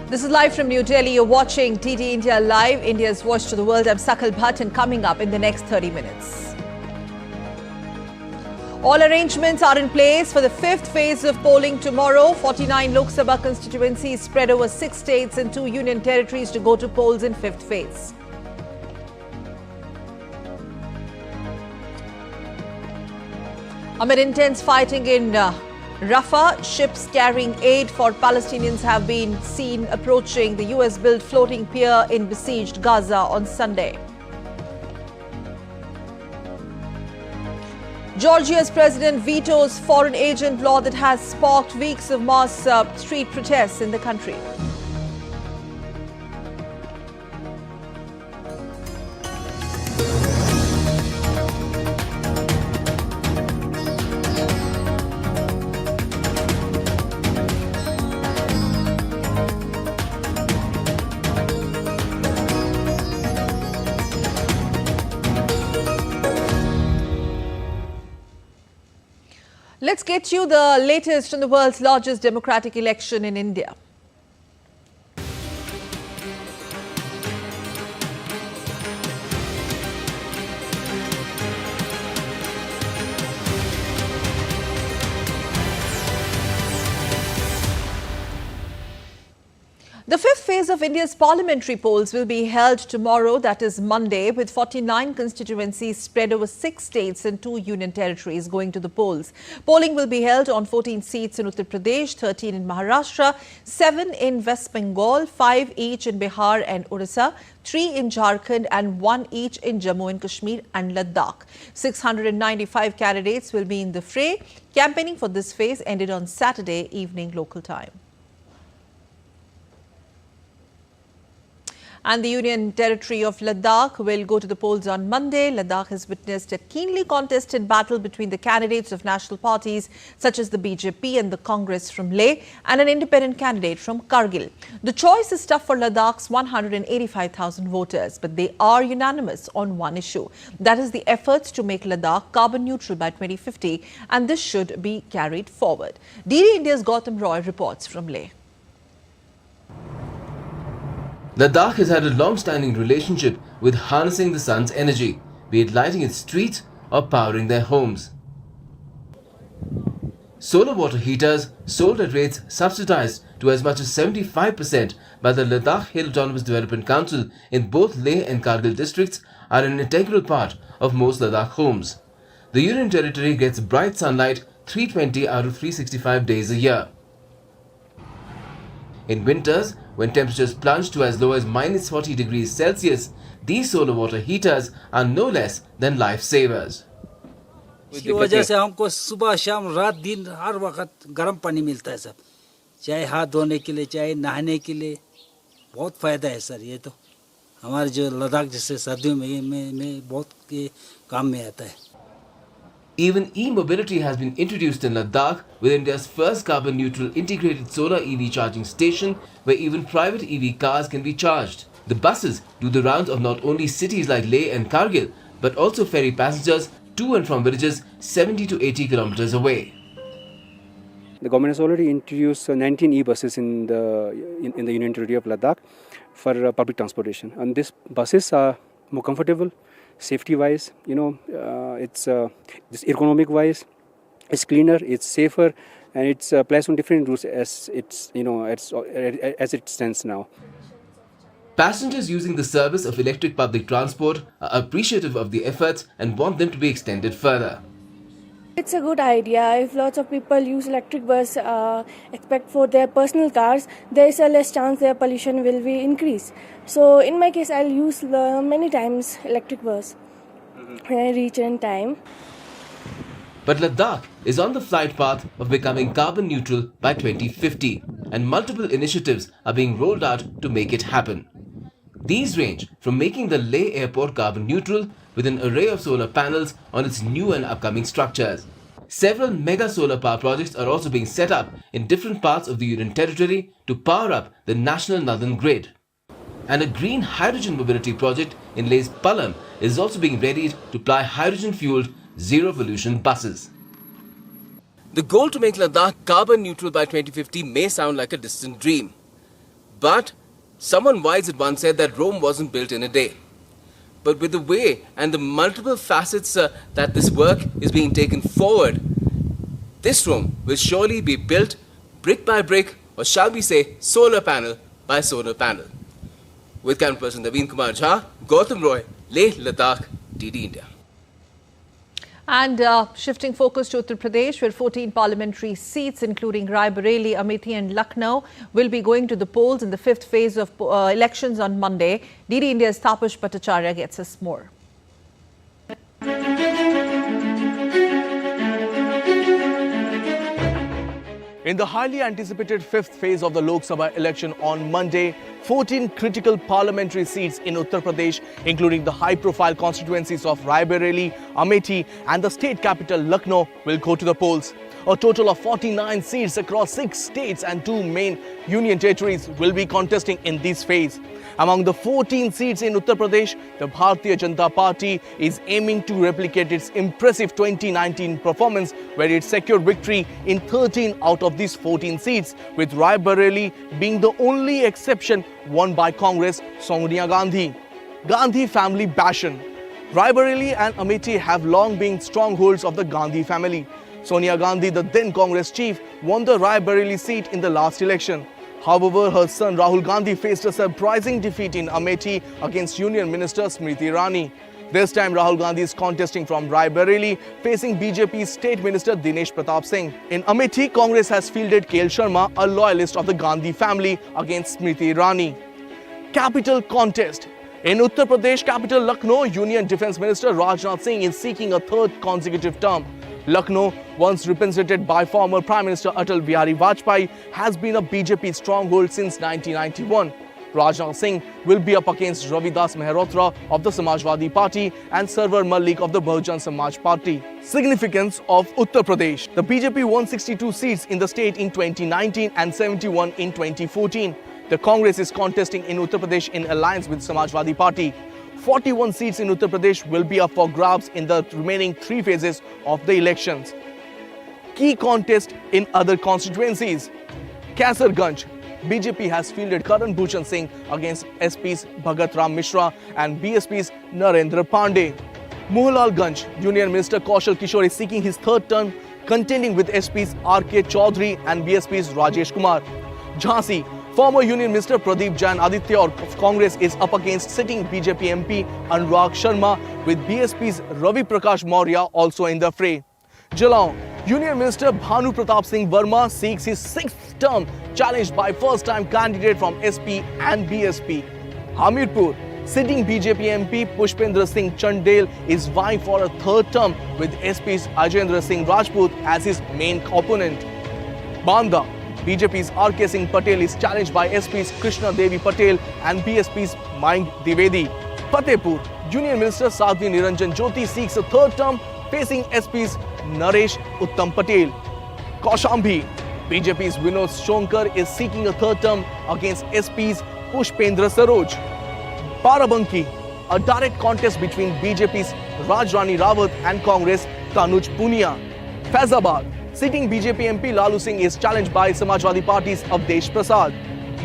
This is live from New Delhi. You're watching TT India Live, India's voice to the world. I'm Sakal Bhatt, and coming up in the next 30 minutes. All arrangements are in place for the fifth phase of polling tomorrow. 49 Lok Sabha constituencies spread over 6 states and 2 union territories to go to polls in fifth phase. Amid intense fighting in Rafah, ships carrying aid for Palestinians have been seen approaching the US-built floating pier in besieged Gaza on Sunday. Georgia's president vetoes foreign agent law that has sparked weeks of mass street protests in the country. Let's get you the latest on the world's largest democratic election in India. The fifth phase of India's parliamentary polls will be held tomorrow, that is Monday, with 49 constituencies spread over 6 states and 2 union territories going to the polls. Polling will be held on 14 seats in Uttar Pradesh, 13 in Maharashtra, 7 in West Bengal, 5 each in Bihar and Odisha, 3 in Jharkhand and 1 each in Jammu and Kashmir and Ladakh. 695 candidates will be in the fray. Campaigning for this phase ended on Saturday evening local time. And the Union Territory of Ladakh will go to the polls on Monday. Ladakh has witnessed a keenly contested battle between the candidates of national parties such as the BJP and the Congress from Leh and an independent candidate from Kargil. The choice is tough for Ladakh's 185,000 voters, but they are unanimous on one issue. That is the efforts to make Ladakh carbon neutral by 2050, and this should be carried forward. DD India's Gautam Roy reports from Leh. Ladakh has had a long-standing relationship with harnessing the sun's energy, be it lighting its streets or powering their homes. Solar water heaters, sold at rates subsidized to as much as 75% by the Ladakh Hill Autonomous Development Council in both Leh and Kargil districts, are an integral part of most Ladakh homes. The Union Territory gets bright sunlight 320 out of 365 days a year. In winters, when temperatures plunge to as low as minus 40 degrees Celsius, these solar water heaters are no less than lifesavers. इसकी वजह से हमको सुबह शाम रात दिन हर वक्त गर्म पानी मिलता है सब, चाहे हाथ धोने के लिए चाहे नहाने के लिए बहुत फ़ायदा है सर। ये तो हमारे जो लद्दाख जैसे सर्दियों में बहुत काम में आता है। Even e-mobility has been introduced in Ladakh with India's first carbon-neutral integrated solar EV charging station where even private EV cars can be charged. The buses do the rounds of not only cities like Leh and Kargil but also ferry passengers to and from villages 70 to 80 kilometers away. The government has already introduced 19 e-buses in the Union Territory of Ladakh for public transportation, and these buses are more comfortable. Safety-wise, it's economic-wise, it's cleaner, it's safer, and it's placed on different routes as as it stands now. Passengers using the service of electric public transport are appreciative of the efforts and want them to be extended further. It's a good idea. If lots of people use electric bus, except for their personal cars, there is a less chance their pollution will be increased. So in my case, I'll use many times electric bus when I reach in time. But Ladakh is on the flight path of becoming carbon neutral by 2050, and multiple initiatives are being rolled out to make it happen. These range from making the Leh airport carbon neutral with an array of solar panels on its new and upcoming structures. Several mega solar power projects are also being set up in different parts of the Union Territory to power up the national northern grid. And a green hydrogen mobility project in Leh's Palam is also being readied to ply hydrogen-fueled zero-pollution buses. The goal to make Ladakh carbon neutral by 2050 may sound like a distant dream. But someone wise had once said that Rome wasn't built in a day. But with the way and the multiple facets that this work is being taken forward, this Rome will surely be built brick by brick, or shall we say solar panel by solar panel. With camera person Naveen Kumar Jha, Gautam Roy, Leh Ladakh, DD India. And shifting focus to Uttar Pradesh, where 14 parliamentary seats, including Rai Bareilly, Amethi and Lucknow, will be going to the polls in the fifth phase of elections on Monday. DD India's Tapush Bhattacharya gets us more. In the highly anticipated fifth phase of the Lok Sabha election on Monday, 14 critical parliamentary seats in Uttar Pradesh, including the high-profile constituencies of Rai Bareilly, Amethi and the state capital Lucknow, will go to the polls. A total of 49 seats across 6 states and 2 main union territories will be contesting in this phase. Among the 14 seats in Uttar Pradesh, the Bharatiya Janata Party is aiming to replicate its impressive 2019 performance, where it secured victory in 13 out of these 14 seats, with Rai Bareilly being the only exception won by Congress Sonia Gandhi. Gandhi family passion. Rai Bareilly and Amethi have long been strongholds of the Gandhi family. Sonia Gandhi, the then Congress chief, won the Rai Bareilly seat in the last election. However, her son Rahul Gandhi faced a surprising defeat in Amethi against Union Minister Smriti Irani. This time Rahul Gandhi is contesting from Rai Bareilly, facing BJP's State Minister Dinesh Pratap Singh. In Amethi, Congress has fielded KL Sharma, a loyalist of the Gandhi family, against Smriti Irani. Capital contest. In Uttar Pradesh capital Lucknow, Union Defence Minister Rajnath Singh is seeking a third consecutive term. Lucknow, once represented by former Prime Minister Atal Bihari Vajpayee, has been a BJP stronghold since 1991. Rajnath Singh will be up against Ravidas Mehrotra of the Samajwadi Party and Sarwar Malik of the Bahujan Samaj Party. Significance of Uttar Pradesh. The BJP won 62 seats in the state in 2019 and 71 in 2014. The Congress is contesting in Uttar Pradesh in alliance with Samajwadi Party. 41 seats in Uttar Pradesh will be up for grabs in the remaining 3 phases of the elections. Key contest in other constituencies. Kaisarganj. BJP has fielded Karan Bhushan Singh against SP's Bhagat Ram Mishra and BSP's Narendra Pandey. Mohanlalganj. Union Minister Kaushal Kishore is seeking his third term, contending with SP's R.K. Chaudhary and BSP's Rajesh Kumar. Jhansi. Former Union Minister Pradeep Jain Aditya of Congress is up against sitting BJP MP Anurag Sharma, with BSP's Ravi Prakash Maurya also in the fray. Jalgaon. Union Minister Bhanu Pratap Singh Verma seeks his 6th term, challenged by first-time candidate from SP and BSP. Hamirpur. Sitting BJP MP Pushpendra Singh Chandel is vying for a 3rd term, with SP's Ajendra Singh Rajput as his main opponent. Banda. BJP's R.K. Singh Patel is challenged by SP's Krishna Devi Patel and BSP's Mayank Dwivedi. Fatehpur. Union Minister Sadhvi Niranjan Jyoti seeks a 3rd term, facing SP's Naresh Uttam Patel. Kaushambi. BJP's Vinod Shonkar is seeking a 3rd term against SP's Pushpendra Saroj. Barabanki. A direct contest between BJP's Rajrani Rawat and Congress Tanuj Punia. Faizabad. Sitting BJP MP Lalu Singh is challenged by Samajwadi Party's Avdesh Prasad.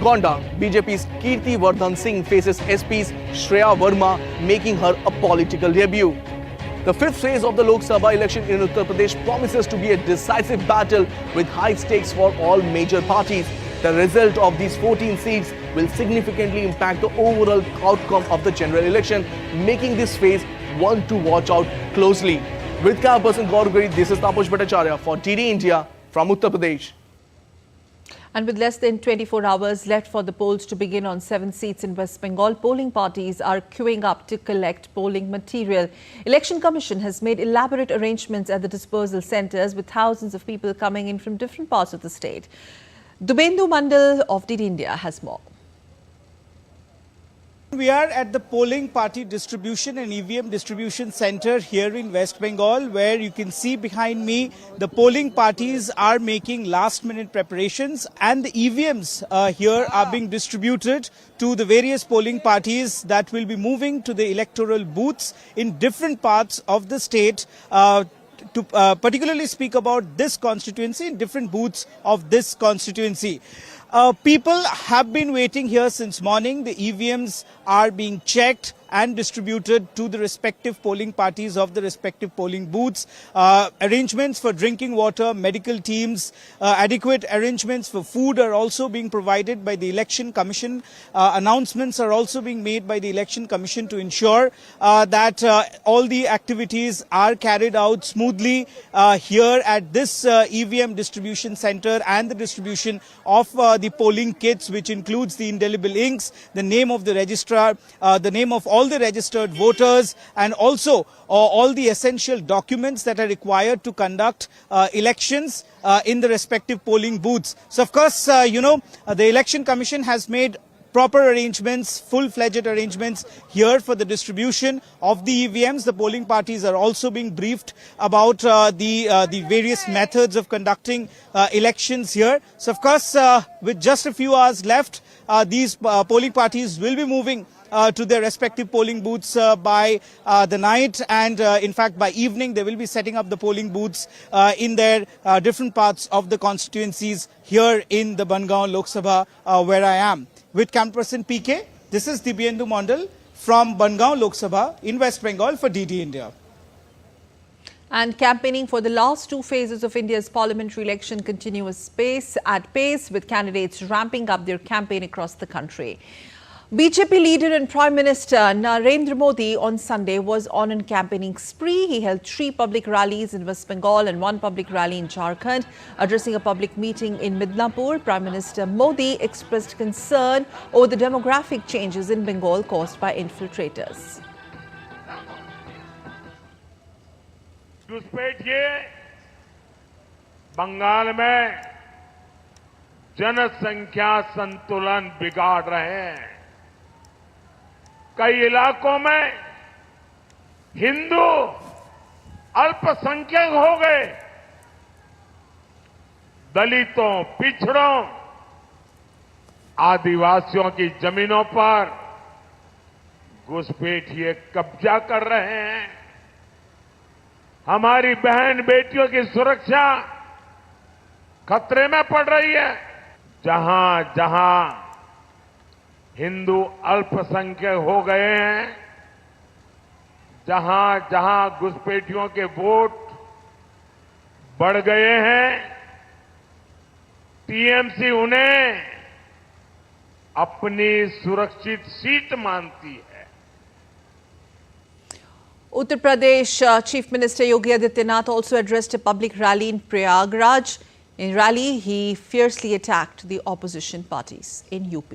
Gonda. BJP's Kirti Vardhan Singh faces SP's Shreya Verma, making her a political debut. The 5th phase of the Lok Sabha election in Uttar Pradesh promises to be a decisive battle with high stakes for all major parties. The result of these 14 seats will significantly impact the overall outcome of the general election, making this phase one to watch out closely. With camera person Gaurav Giri, this is Tapush Bhattacharya for DD India from Uttar Pradesh. And with less than 24 hours left for the polls to begin on 7 seats in West Bengal, polling parties are queuing up to collect polling material. Election Commission has made elaborate arrangements at the dispersal centres, with thousands of people coming in from different parts of the state. Dubendu Mandal of DD India has more. We are at the polling party distribution and EVM distribution center here in West Bengal, where you can see behind me the polling parties are making last-minute preparations, and the EVMs here are being distributed to the various polling parties that will be moving to the electoral booths in different parts of the state to particularly speak about this constituency in different booths of this constituency. People have been waiting here since morning. The EVMs are being checked and distributed to the respective polling parties of the respective polling booths. Arrangements for drinking water, medical teams, adequate arrangements for food are also being provided by the Election Commission. Announcements are also being made by the Election Commission to ensure that all the activities are carried out smoothly here at this EVM distribution center, and the distribution of the polling kits, which includes the indelible inks, the name of the registrar, the name of all the registered voters, and also all the essential documents that are required to conduct elections in the respective polling booths. So, of course, the Election Commission has made proper arrangements, full-fledged arrangements here for the distribution of the EVMs. The polling parties are also being briefed about the various methods of conducting elections here. So, of course, with just a few hours left, these polling parties will be moving to their respective polling booths by the night, and in fact by evening they will be setting up the polling booths in their different parts of the constituencies here in the Bangaon Lok Sabha where I am. With camera person PK, this is Dibyendu Mondal from Bangaon Lok Sabha in West Bengal for DD India. And campaigning for the last two phases of India's parliamentary election continues at pace, with candidates ramping up their campaign across the country. BJP leader and Prime Minister Narendra Modi on Sunday was on a campaigning spree. He held 3 public rallies in West Bengal and 1 public rally in Jharkhand. Addressing a public meeting in Midnapur, Prime Minister Modi expressed concern over the demographic changes in Bengal caused by infiltrators. घुसपैठिए Bengal में जनसंख्या संतुलन बिगाड़ रहे हैं। कई इलाकों में हिंदू अल्पसंख्यक हो गए। दलितों, पिछड़ों, आदिवासियों की जमीनों पर घुसपैठिए कब्जा कर रहे हैं। हमारी बहन बेटियों की सुरक्षा खतरे में पड़ रही है। जहां जहां हिंदू अल्पसंख्यक हो गए हैं, जहां जहां घुसपैठियों के वोट बढ़ गए हैं, टीएमसी उन्हें अपनी सुरक्षित सीट मानती है। Uttar Pradesh Chief Minister Yogi Adityanath also addressed a public rally in Prayagraj. In rally, he fiercely attacked the opposition parties in UP.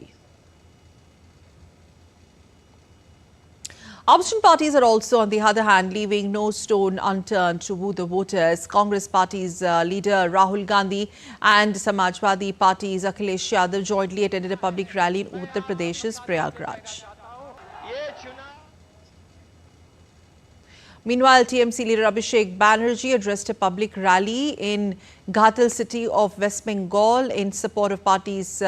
Opposition parties are also, on the other hand, leaving no stone unturned to woo the voters. Congress Party's leader Rahul Gandhi and Samajwadi Party's Akhilesh Yadav jointly attended a public rally in Uttar Pradesh's Prayagraj. Meanwhile, TMC leader Abhishek Banerjee addressed a public rally in Ghatal city of West Bengal in support of party's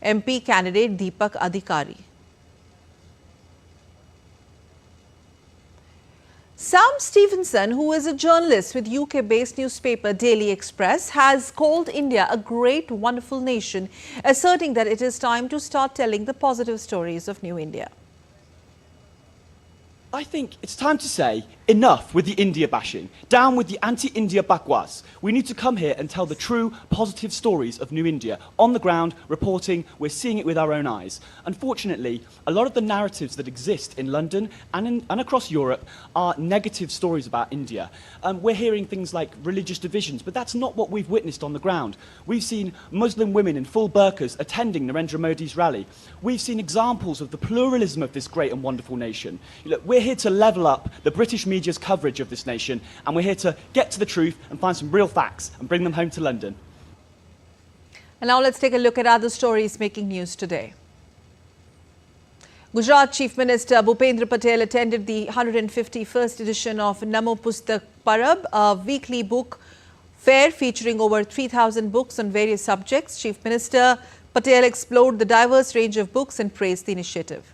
MP candidate Deepak Adhikari. Sam Stevenson, who is a journalist with UK-based newspaper Daily Express, has called India a great, wonderful nation, asserting that it is time to start telling the positive stories of New India. I think it's time to say, enough with the India bashing, down with the anti-India bakwas. We need to come here and tell the true, positive stories of New India. On the ground, reporting, we're seeing it with our own eyes. Unfortunately, a lot of the narratives that exist in London and across Europe are negative stories about India. We're hearing things like religious divisions, but that's not what we've witnessed on the ground. We've seen Muslim women in full burqas attending Narendra Modi's rally. We've seen examples of the pluralism of this great and wonderful nation. Look, we're here to level up the British media's coverage of this nation, and we're here to get to the truth and find some real facts and bring them home to London. And now let's take a look at other stories making news today. Gujarat Chief Minister Bhupendra Patel attended the 151st edition of Namo Pustak Parab, a weekly book fair featuring over 3,000 books on various subjects. Chief Minister Patel explored the diverse range of books and praised the initiative.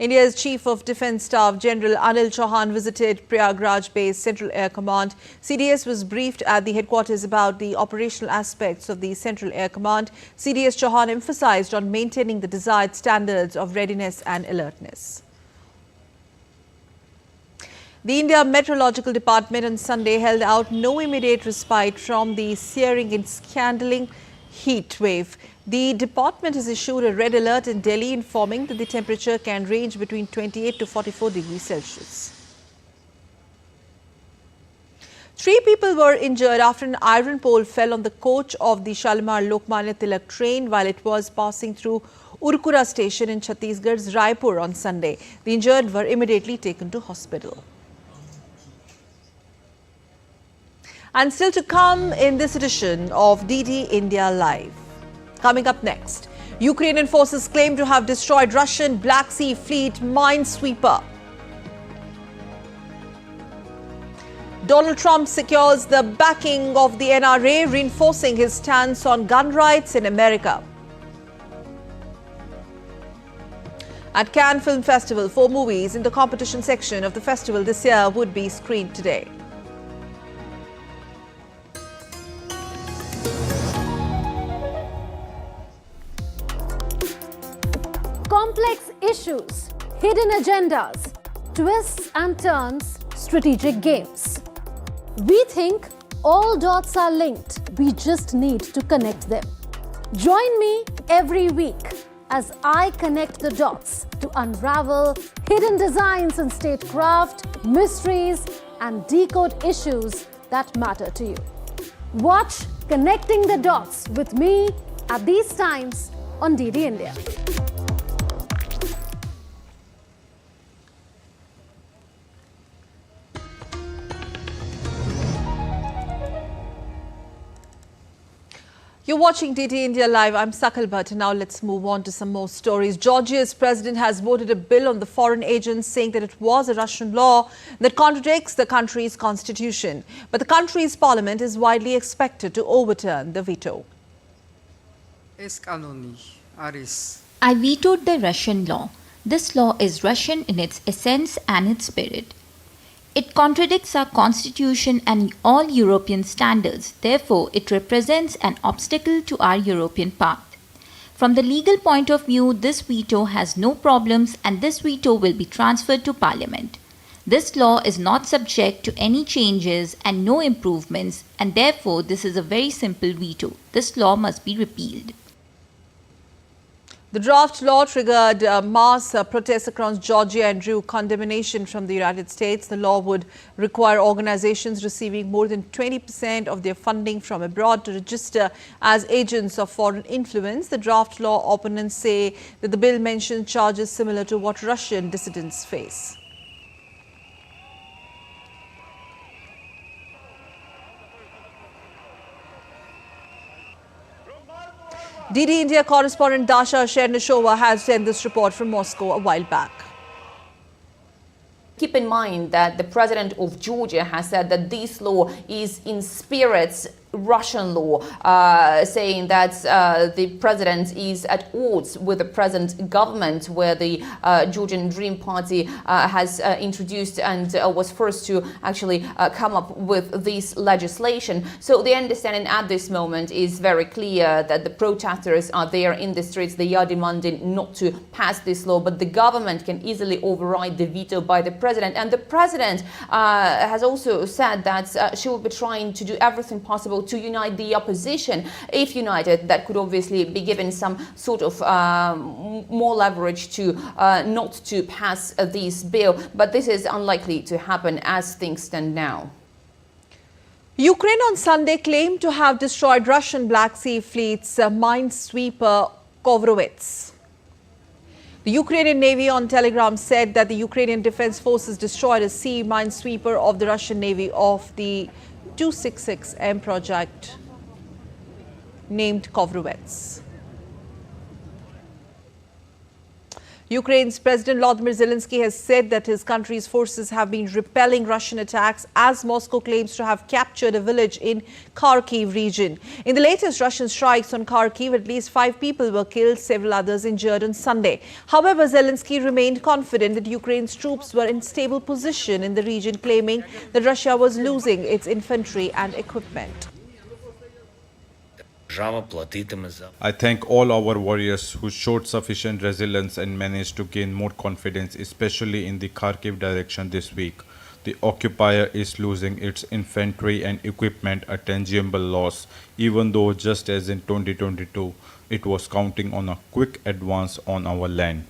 India's Chief of Defence Staff General Anil Chauhan visited Prayagraj-based Central Air Command. CDS was briefed at the headquarters about the operational aspects of the Central Air Command. CDS Chauhan emphasized on maintaining the desired standards of readiness and alertness. The India Meteorological Department on Sunday held out no immediate respite from the searing and scalding heat wave. The department has issued a red alert in Delhi, informing that the temperature can range between 28 to 44 degrees Celsius. 3 people were injured after an iron pole fell on the coach of the Shalimar Lokmanya Tilak train while it was passing through Urkura station in Chhattisgarh's Raipur on Sunday. The injured were immediately taken to hospital. And still to come in this edition of DD India Live. Coming up next, Ukrainian forces claim to have destroyed Russian Black Sea Fleet minesweeper. Donald Trump secures the backing of the NRA, reinforcing his stance on gun rights in America. At Cannes Film Festival, 4 movies in the competition section of the festival this year would be screened today. Complex issues, hidden agendas, twists and turns, strategic games. We think all dots are linked. We just need to connect them. Join me every week as I connect the dots to unravel hidden designs in statecraft, mysteries, and decode issues that matter to you. Watch Connecting the Dots with me at these times on DD India. You're watching DD India Live. I'm Sakal Bhatt. Now let's move on to some more stories. Georgia's president has voted a bill on the foreign agents, saying that it was a Russian law that contradicts the country's constitution. But the country's parliament is widely expected to overturn the veto. I vetoed the Russian law. This law is Russian in its essence and its spirit. It contradicts our constitution and all European standards. Therefore, it represents an obstacle to our European path. From the legal point of view, this veto has no problems and this veto will be transferred to Parliament. This law is not subject to any changes and no improvements, and therefore this is a very simple veto. This law must be repealed. The draft law triggered mass protests across Georgia and drew condemnation from the United States. The law would require organizations receiving more than 20% of their funding from abroad to register as agents of foreign influence. The draft law opponents say that the bill mentions charges similar to what Russian dissidents face. DD India correspondent Dasha Chernysova has sent this report from Moscow a while back. Keep in mind that the president of Georgia has said that this law is in spirit Russian law, saying that the president is at odds with the present government, where the Georgian Dream Party has introduced and was first to actually come up with this legislation. So the understanding at this moment is very clear that the protesters are there in the streets. They are demanding not to pass this law, but the government can easily override the veto by the president. And the president has also said that she will be trying to do everything possible to unite the opposition. If united, that could obviously be given some sort of more leverage to not to pass this bill, but this is unlikely to happen as things stand now. Ukraine on Sunday claimed to have destroyed Russian Black Sea Fleet's minesweeper Kovrovets. The Ukrainian Navy on Telegram said that the Ukrainian Defense Forces destroyed a sea minesweeper of the Russian Navy of the 266M project named Kovrovets. Ukraine's President Volodymyr Zelensky has said that his country's forces have been repelling Russian attacks as Moscow claims to have captured a village in Kharkiv region. In the latest Russian strikes on Kharkiv, at least 5 people were killed, several others injured on Sunday. However, Zelensky remained confident that Ukraine's troops were in stable position in the region, claiming that Russia was losing its infantry and equipment. I thank all our warriors who showed sufficient resilience and managed to gain more confidence, especially in the Kharkiv direction this week. The occupier is losing its infantry and equipment, a tangible loss, even though just as in 2022, it was counting on a quick advance on our land.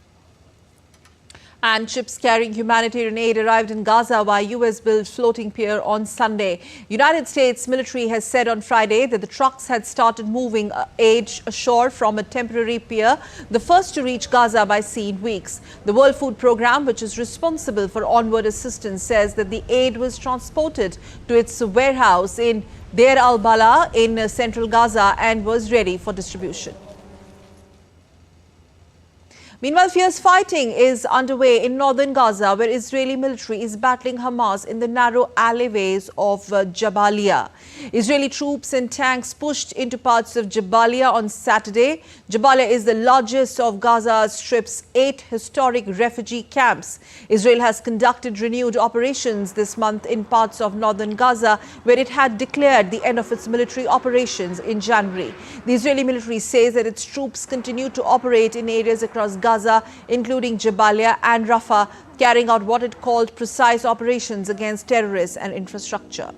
And ships carrying humanitarian aid arrived in Gaza by US-built floating pier on Sunday. United States military has said on Friday that the trucks had started moving aid ashore from a temporary pier, the first to reach Gaza by sea in weeks. The World Food Programme, which is responsible for onward assistance, says that the aid was transported to its warehouse in Deir al-Bala in central Gaza and was ready for distribution. Meanwhile, fierce fighting is underway in northern Gaza, where Israeli military is battling Hamas in the narrow alleyways of Jabalia. Israeli troops and tanks pushed into parts of Jabalia on Saturday. Jabalia is the largest of Gaza Strip's 8 historic refugee camps. Israel has conducted renewed operations this month in parts of northern Gaza, where it had declared the end of its military operations in January. The Israeli military says that its troops continue to operate in areas across Gaza, including Jabalia and Rafah, carrying out what it called precise operations against terrorists and infrastructure.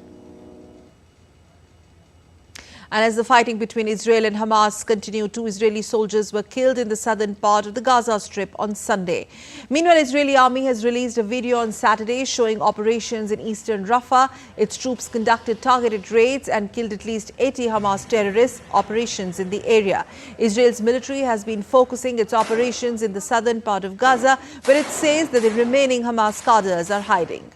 And as the fighting between Israel and Hamas continued, 2 Israeli soldiers were killed in the southern part of the Gaza Strip on Sunday. Meanwhile, Israeli army has released a video on Saturday showing operations in eastern Rafah. Its troops conducted targeted raids and killed at least 80 Hamas terrorist operations in the area. Israel's military has been focusing its operations in the southern part of Gaza, where it says that the remaining Hamas cadres are hiding.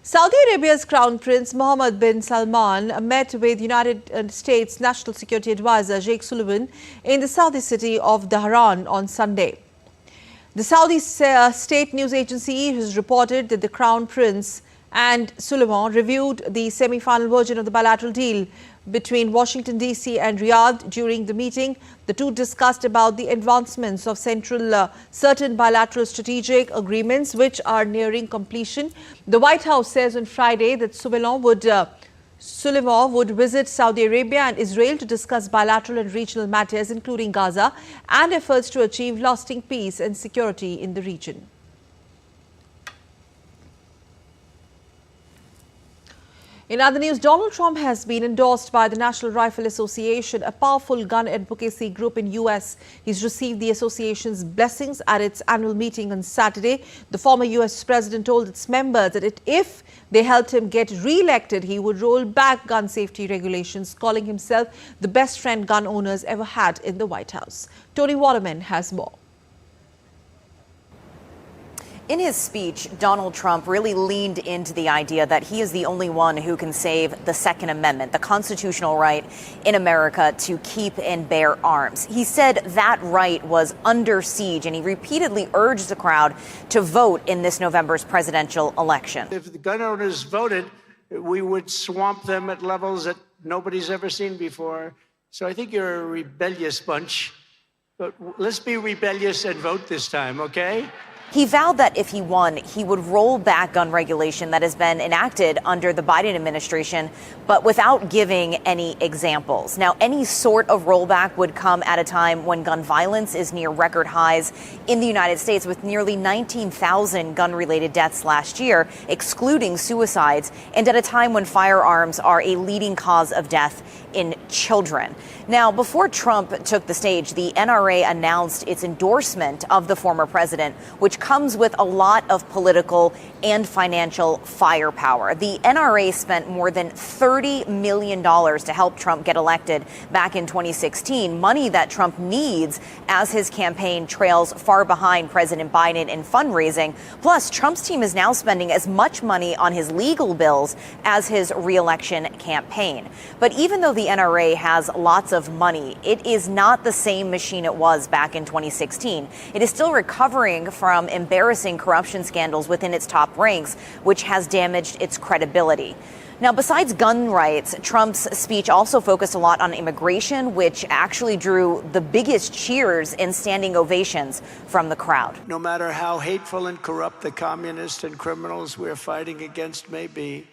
Saudi Arabia's Crown Prince Mohammed bin Salman met with United States National Security Advisor Jake Sullivan in the Saudi city of Doordarshan on Sunday. The Saudi state news agency has reported that the Crown Prince and Sullivan reviewed the semi-final version of the bilateral deal between Washington, D.C. and Riyadh. During the meeting, the two discussed about the advancements of certain bilateral strategic agreements which are nearing completion. The White House says on Friday that Sullivan would visit Saudi Arabia and Israel to discuss bilateral and regional matters, including Gaza, and efforts to achieve lasting peace and security in the region. In other news, Donald Trump has been endorsed by the National Rifle Association, a powerful gun advocacy group in U.S. He's received the association's blessings at its annual meeting on Saturday. The former U.S. president told its members that if they helped him get re-elected, he would roll back gun safety regulations, calling himself the best friend gun owners ever had in the White House. Tony Waterman has more. In his speech, Donald Trump really leaned into the idea that he is the only one who can save the Second Amendment, the constitutional right in America to keep and bear arms. He said that right was under siege, and he repeatedly urged the crowd to vote in this November's presidential election. If the gun owners voted, we would swamp them at levels that nobody's ever seen before. So I think you're a rebellious bunch. But let's be rebellious and vote this time, okay? He vowed that if he won, he would roll back gun regulation that has been enacted under the Biden administration, but without giving any examples. Now, any sort of rollback would come at a time when gun violence is near record highs in the United States, with nearly 19,000 gun-related deaths last year, excluding suicides, and at a time when firearms are a leading cause of death in children. Now, before Trump took the stage, the NRA announced its endorsement of the former president, which comes with a lot of political and financial firepower. The NRA spent more than $30 million to help Trump get elected back in 2016, money that Trump needs as his campaign trails far behind President Biden in fundraising. Plus, Trump's team is now spending as much money on his legal bills as his re-election campaign. But even though the the NRA has lots of money, it is not the same machine it was back in 2016. It is still recovering from embarrassing corruption scandals within its top ranks, which has damaged its credibility. Now, besides gun rights, Trump's speech also focused a lot on immigration, which actually drew the biggest cheers and standing ovations from the crowd. No matter how hateful and corrupt the communists and criminals we're fighting against may be,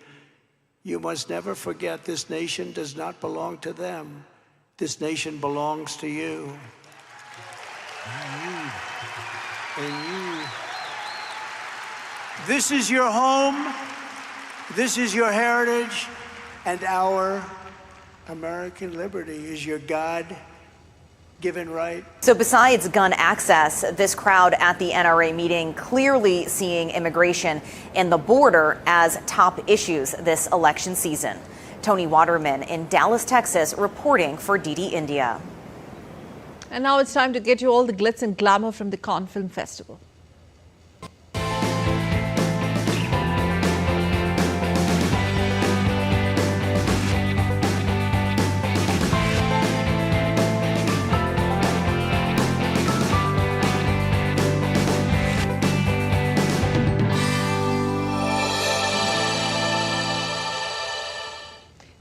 you must never forget this nation does not belong to them. This nation belongs to you. And you. This is your home. This is your heritage, and our American liberty is your God-given right. So besides gun access, this crowd at the NRA meeting clearly seeing immigration and the border as top issues this election season. Tony Waterman in Dallas, Texas, reporting for DD India. And now it's time to get you all the glitz and glamour from the Cannes Film Festival.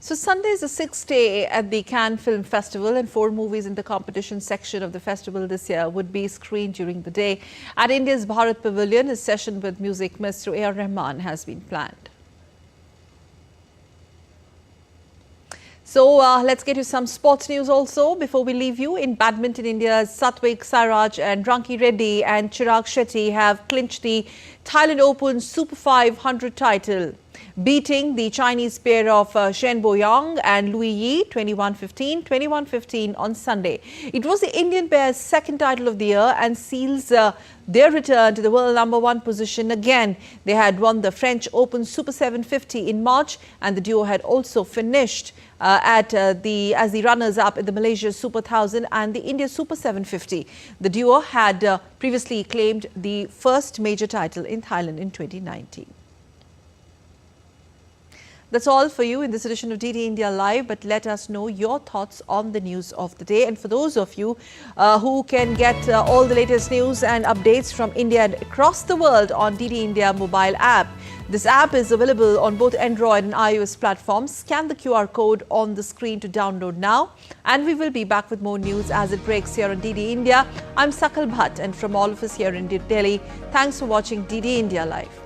So Sunday is the sixth day at the Cannes Film Festival, and 4 movies in the competition section of the festival this year would be screened during the day. At India's Bharat Pavilion, a session with music maestro A.R. Rahman has been planned. So let's get you some sports news also before we leave you. In badminton, India's Satvik Sairaj and Ranki Reddy and Chirag Shetty have clinched the Thailand Open Super 500 title, beating the Chinese pair of Shen Boyang and Lui Yi 21-15, 21-15 on Sunday. It was the Indian pair's second title of the year and seals their return to the world #1 position again. They had won the French Open Super 750 in March, and the duo had also finished as the runners-up in the Malaysia Super 1000 and the India Super 750. The duo had previously claimed the first major title in Thailand in 2019. That's all for you in this edition of DD India Live, but let us know your thoughts on the news of the day. And for those of you who can get all the latest news and updates from India and across the world on DD India mobile app, this app is available on both Android and iOS platforms. Scan the QR code on the screen to download now. And we will be back with more news as it breaks here on DD India. I'm Sakal Bhatt, and from all of us here in Delhi, thanks for watching DD India Live.